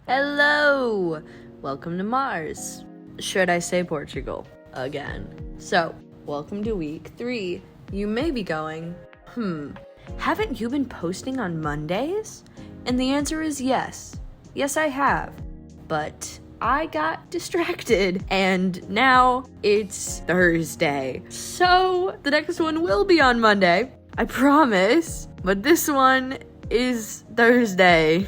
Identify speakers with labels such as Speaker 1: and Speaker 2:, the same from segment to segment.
Speaker 1: Hello! Welcome to Mars. Should I say Portugal? Again. So, welcome to week 3. You may be going, haven't you been posting on Mondays? And the answer is yes. Yes, I have. But I got distracted, and now it's Thursday. So, the next one will be on Monday. I promise. But this one is Thursday.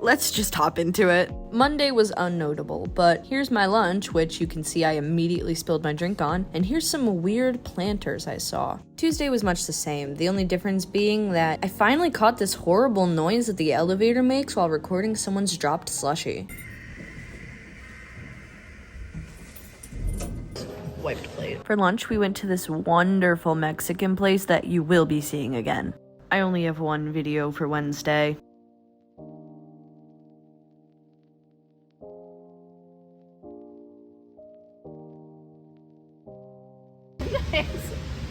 Speaker 1: Let's just hop into it. Monday was unnotable, but here's my lunch, which you can see I immediately spilled my drink on, and here's some weird planters I saw. Tuesday was much the same, the only difference being that I finally caught this horrible noise that the elevator makes while recording someone's dropped slushie. Wiped plate. For lunch, we went to this wonderful Mexican place that you will be seeing again. I only have one video for Wednesday.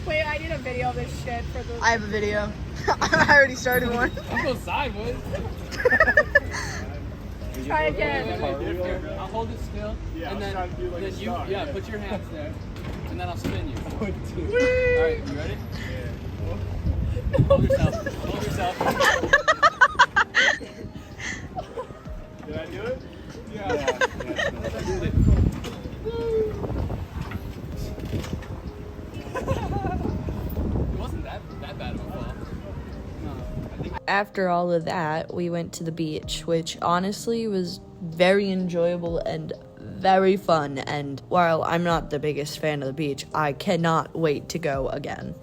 Speaker 2: Wait, I need a video of this shit for the.
Speaker 1: I have a video. I already started one.
Speaker 3: I'll go sideways.
Speaker 2: Try again.
Speaker 3: I'll hold it still.
Speaker 4: Yeah,
Speaker 3: and then,
Speaker 4: I'll try to do like
Speaker 3: then
Speaker 4: a
Speaker 3: you,
Speaker 4: star.
Speaker 3: yeah, put your hands there. And then I'll spin you. Alright, you ready? Yeah. Hold yourself. Hold yourself.
Speaker 4: Did I do it? Yeah.
Speaker 3: I did it. It wasn't that bad of a fall. No, I think.
Speaker 1: After all of that, we went to the beach, which honestly was very enjoyable and very fun. And while I'm not the biggest fan of the beach, I cannot wait to go again.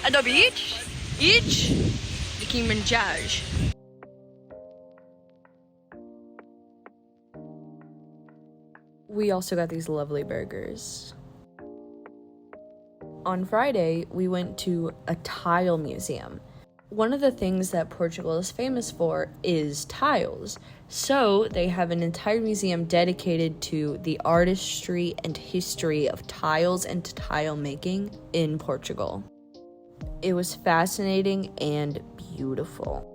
Speaker 1: At the beach, the Kilimanjaro. We also got these lovely burgers. On Friday, we went to a tile museum. One of the things that Portugal is famous for is tiles. So they have an entire museum dedicated to the artistry and history of tiles and tile making in Portugal. It was fascinating and beautiful.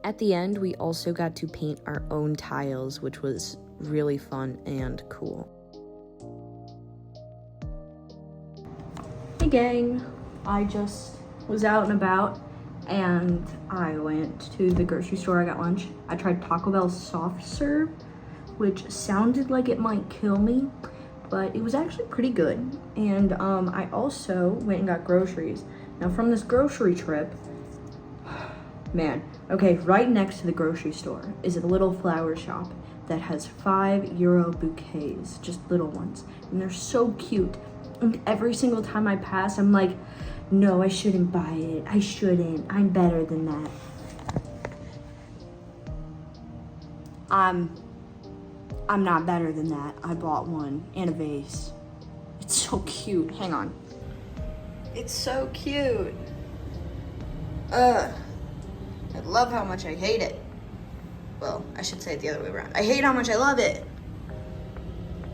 Speaker 1: At the end, we also got to paint our own tiles, which was really fun and cool. Hey gang, I just was out and about and I went to the grocery store. I got lunch. I tried Taco Bell's soft serve, which sounded like it might kill me, but it was actually pretty good. And I also went and got groceries. Now from this grocery trip, man, okay, right next to the grocery store is a little flower shop that has €5 bouquets, just little ones, and they're so cute. And every single time I pass, I'm like, no, I shouldn't buy it. I shouldn't. I'm better than that. I'm not better than that. I bought one and a vase. It's so cute. Hang on. It's so cute. I love how much I hate it. Well, I should say it the other way around. I hate how much I love it.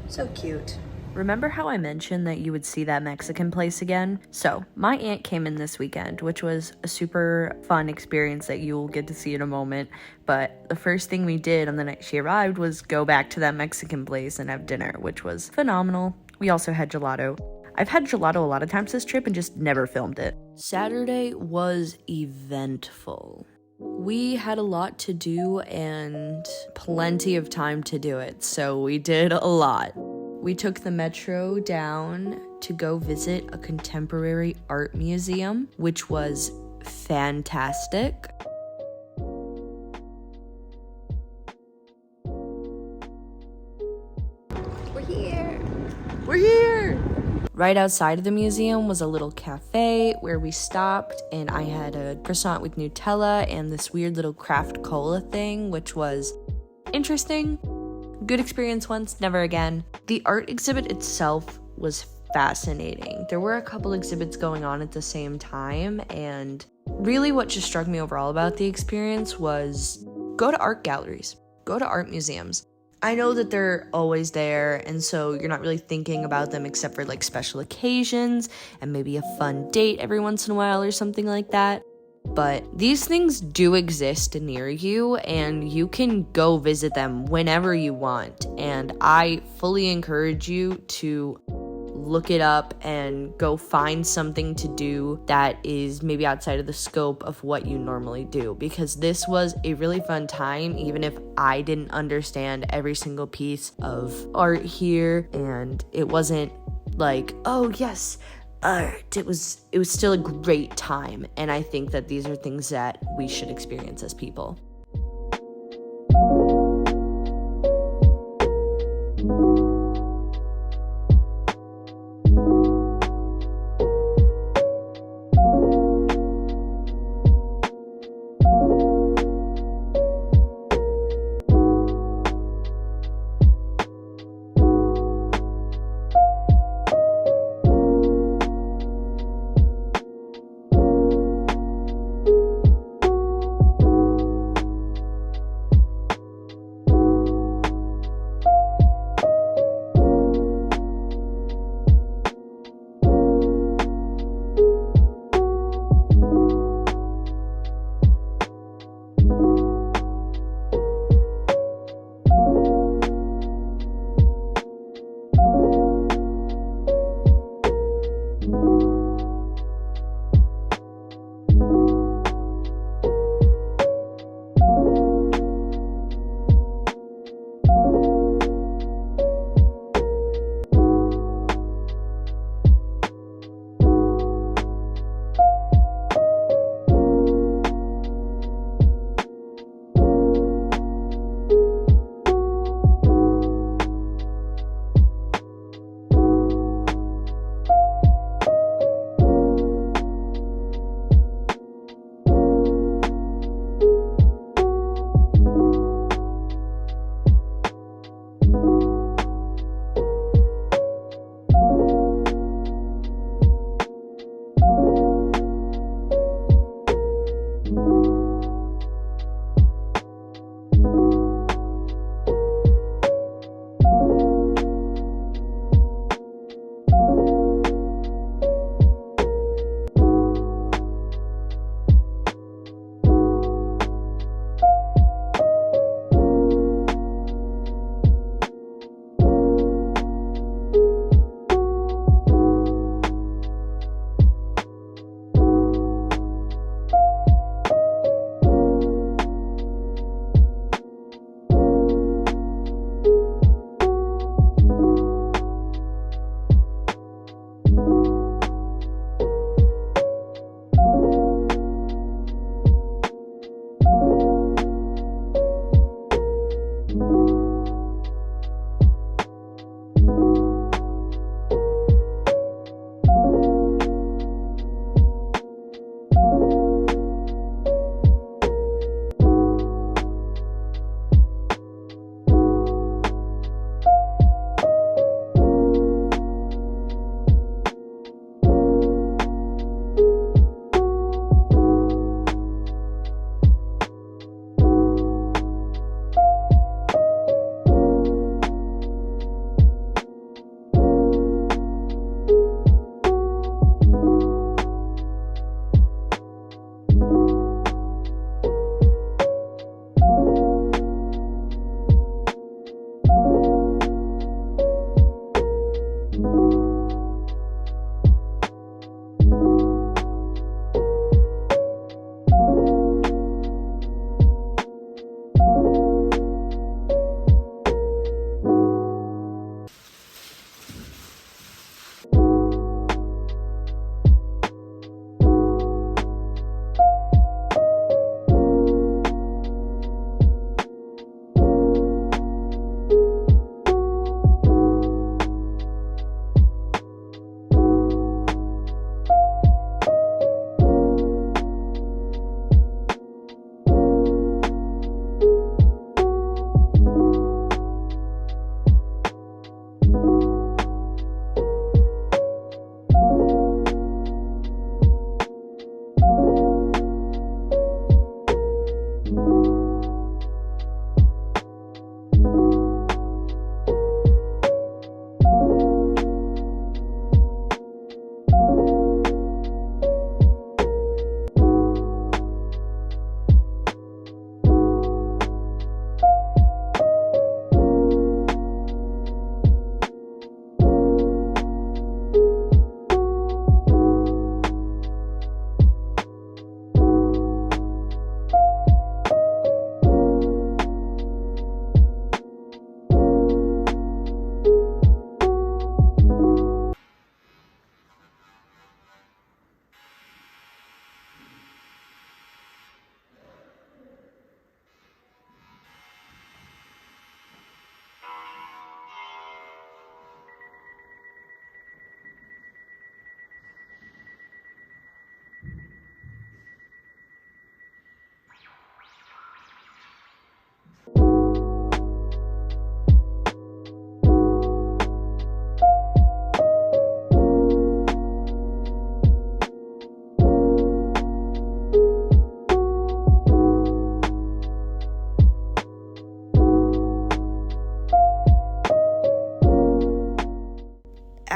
Speaker 1: So cute. Remember how I mentioned that you would see that Mexican place again? So, my aunt came in this weekend, which was a super fun experience that you will get to see in a moment. But the first thing we did on the night she arrived was go back to that Mexican place and have dinner, which was phenomenal. We also had gelato. I've had gelato a lot of times this trip and just never filmed it. Saturday was eventful. We had a lot to do and plenty of time to do it, so we did a lot. We took the metro down to go visit a contemporary art museum, which was fantastic. We're here! Right outside of the museum was a little cafe where we stopped, and I had a croissant with Nutella and this weird little craft cola thing, which was interesting. Good experience once, never again. The art exhibit itself was fascinating. There were a couple exhibits going on at the same time, and really what just struck me overall about the experience was go to art galleries, go to art museums. I know that they're always there, and so you're not really thinking about them except for like special occasions and maybe a fun date every once in a while or something like that. But these things do exist near you, and you can go visit them whenever you want. And I fully encourage you to look it up and go find something to do that is maybe outside of the scope of what you normally do, because this was a really fun time, even if I didn't understand every single piece of art here, and it wasn't like, oh yes, art. It was still a great time, and I think that these are things that we should experience as people.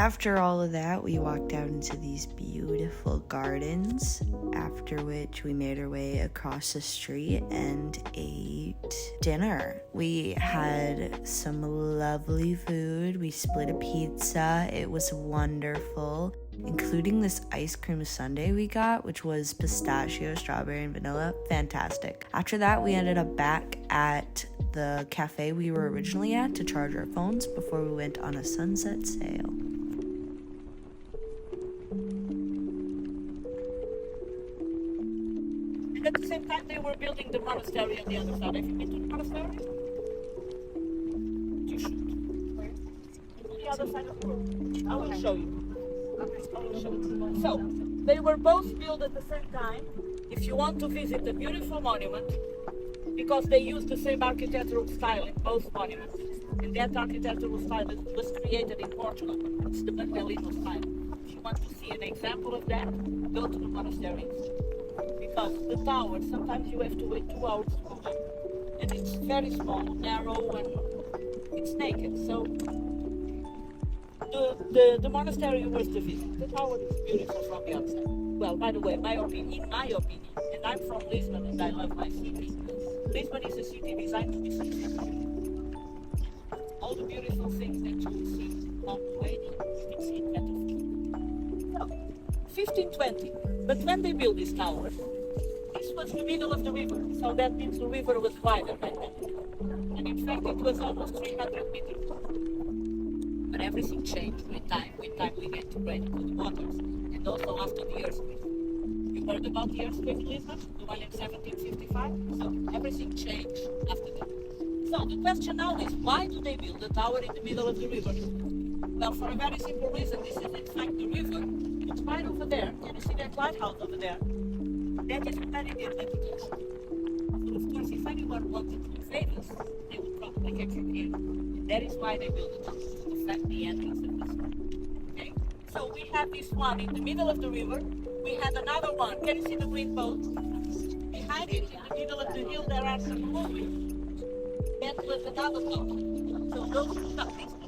Speaker 1: After all of that, we walked out into these beautiful gardens, after which we made our way across the street and ate dinner. We had some lovely food. We split a pizza. It was wonderful, including this ice cream sundae we got, which was pistachio, strawberry, and vanilla. Fantastic. After that, we ended up back at the cafe we were originally at to charge our phones before we went on a sunset sail.
Speaker 5: At the same time, they were building the monastery on the other side. Have you been to the monastery? You should. Where? On the other side of the road. I will show you. I will show you. So, they were both built at the same time. If you want to visit the beautiful monument, because they use the same architectural style in both monuments, and that architectural style was created in Portugal. It's the Mandelino style. If you want to see an example of that, go to the monastery. Because the tower, sometimes you have to wait 2 hours to go there. And it's very small, narrow, and it's naked. So the monastery was the visit. The tower is beautiful from the outside. Well, by the way, in my opinion, and I'm from Lisbon and I love my city. Lisbon is a city designed to be successful. All the beautiful things that you will see along the way, you can see in Battlefield. So, 1520. But when they built this tower, this was the middle of the river, so that means the river was wider back then. And in fact, it was almost 300 meters. But everything changed with time. With time, we get to break the waters, and also after the earthquake. You heard about the earthquake in Lisbon, the one in 1755? So everything changed after that. So the question now is, why do they build a tower in the middle of the river? Well, for a very simple reason. This is in fact the river. It's right over there. Can you see that lighthouse over there? That is very near the coast. So of course, if anyone wanted to invade us, they would probably get from here. And that is why they built the tower, to affect the entrance of this one. Okay? So we have this one in the middle of the river. We had another one. Can you see the green boat? Behind it, in the middle of the hill, there are some ruins. That was another boat. So those two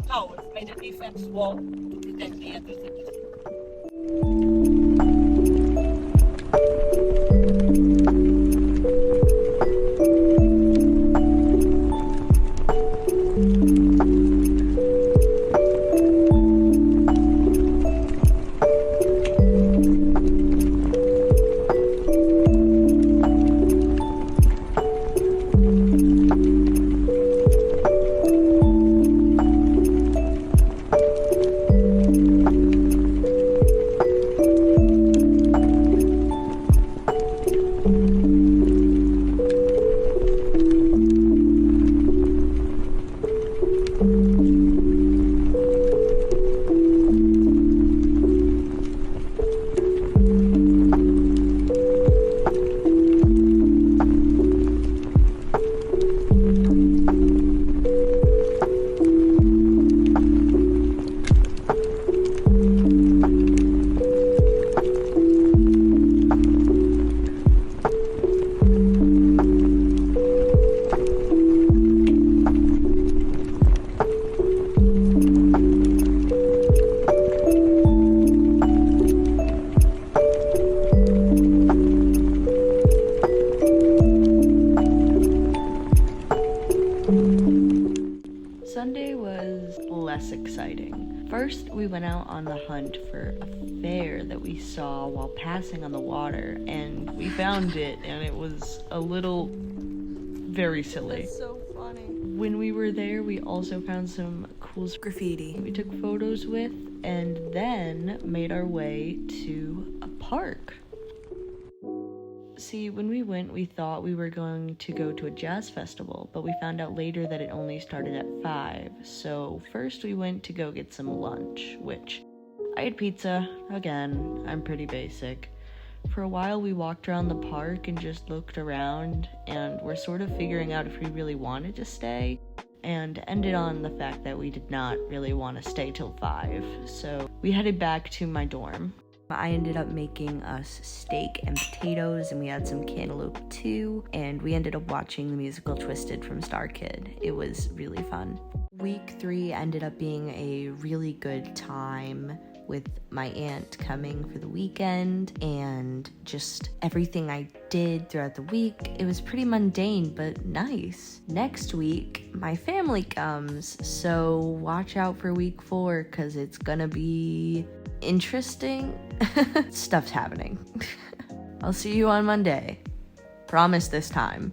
Speaker 5: towers made a defense wall to protect the entrance of this river.
Speaker 1: Sunday was less exciting. First, we went out on the hunt for a fair that we saw while passing on the water, and we found it, and it was a little very silly.
Speaker 2: That's so funny.
Speaker 1: When we were there, we also found some cool graffiti we took photos with, and then made our way to a park. See, when we went, we thought we were going to go to a jazz festival, but we found out later that it only started at 5. So first we went to go get some lunch, which I had pizza. Again, I'm pretty basic. For a while we walked around the park and just looked around, and we're sort of figuring out if we really wanted to stay, and ended on the fact that we did not really want to stay till 5. So we headed back to my dorm. I ended up making us steak and potatoes, and we had some cantaloupe too, and we ended up watching the musical Twisted from Star Kid. It was really fun. Week 3 ended up being a really good time with my aunt coming for the weekend, and just everything I did throughout the week. It was pretty mundane, but nice. Next week, my family comes, so watch out for week 4, because it's gonna be interesting. Stuff's happening. I'll see you on Monday. Promise this time.